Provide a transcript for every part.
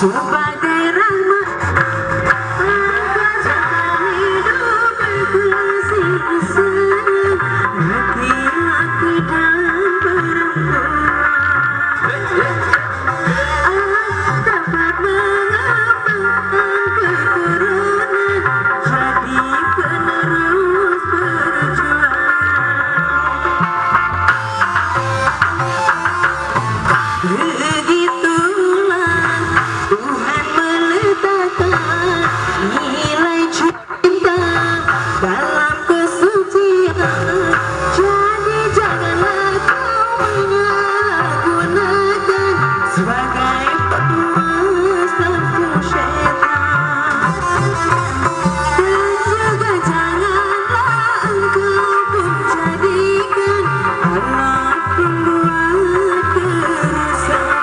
sebagai rahmat jalan hidup bersisa laki-laki dan perempuan dapat mengembangkan keturunan jadi penerus perjuangan. Begitulah Tuhan meletakkan nilai cinta dalam kesucian. Jadi janganlah kau menyalahgunakan sebagai petuas nafsu syaitan. Dan juga janganlah engkau pun jadikan anak pembuat kerusakan.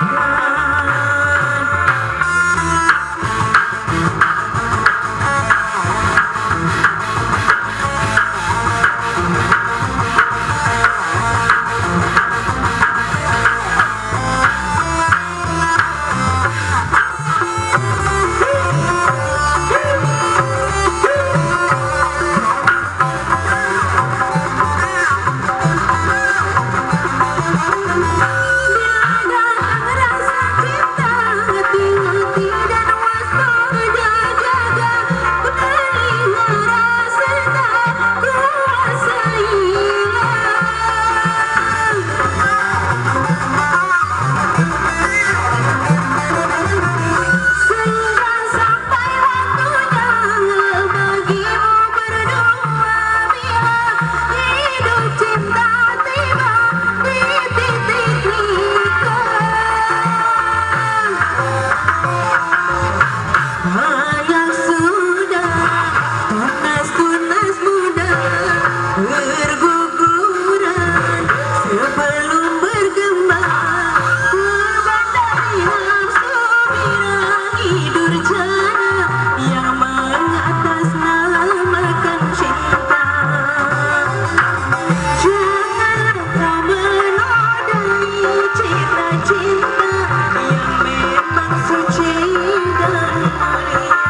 Berguguran sebelum bergembang, korban dari nafsu birahi durjana yang mengatasnamakan cinta. Janganlah kau menodai cinta-cinta yang memang suci dan mulia.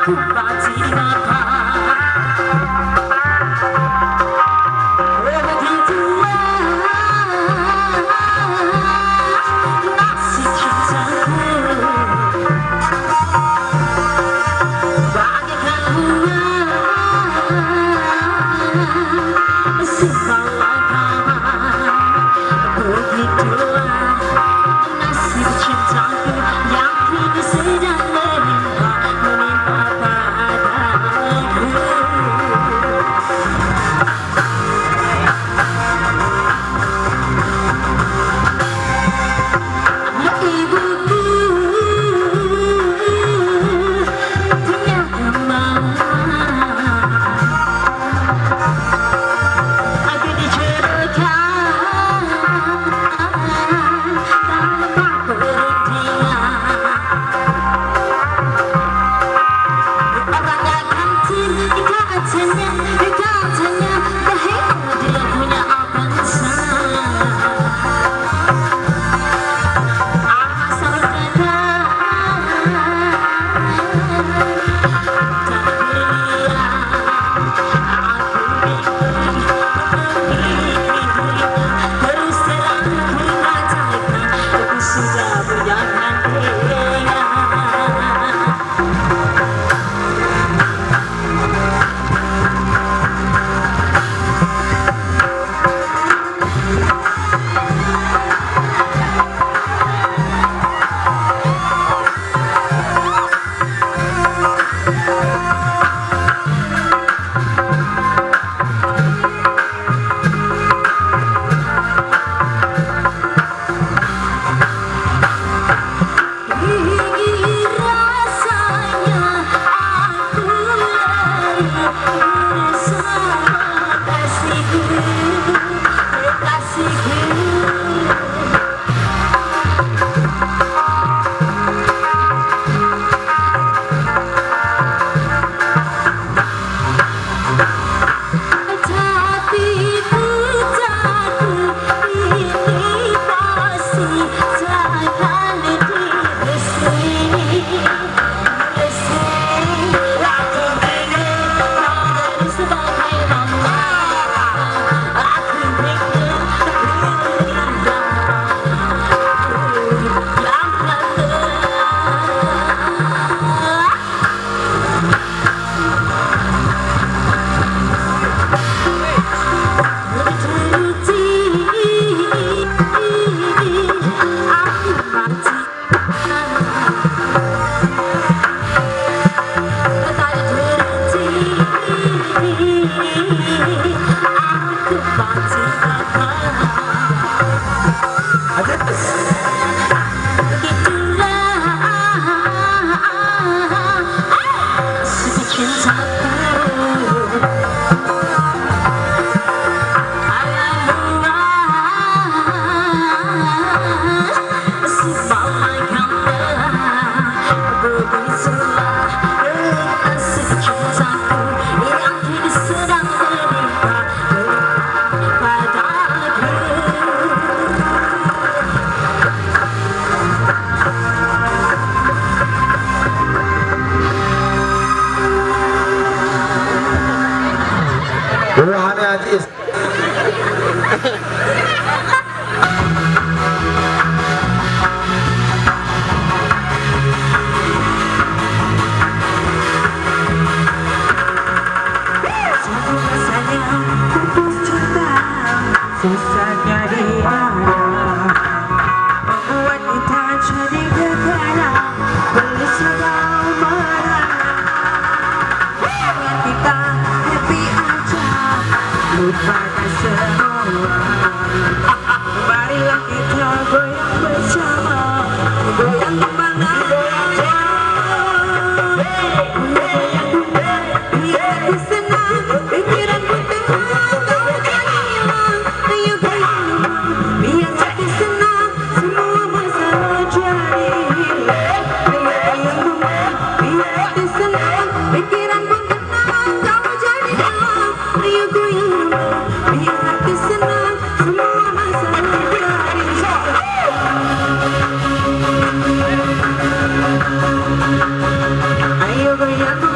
Aku pasti dapat begitulah nasib cintaku, bagaikan bunga simpang lapangan. Begitulah nasib cintaku yang kini sedang menimpa padaku. aku pasti akan Ruhani Aziz. Susahnya dia membuat kita jadi gegara, beli sedang merana. Biar kita happy aja, lupakan semua. Marilah kita goyang bersama, goyang kemana aja. Biar aku senang, pikiranku tenang, kau jangan hilang. Ayo goyang, biar aku senang, semua masalah jadi hilang. Ayo goyang, biar aku senang, pikiranku tenang, kau jadi hilang. Ayo goyang, biar aku senang, semua masalah jadi hilang. Ayo goyang.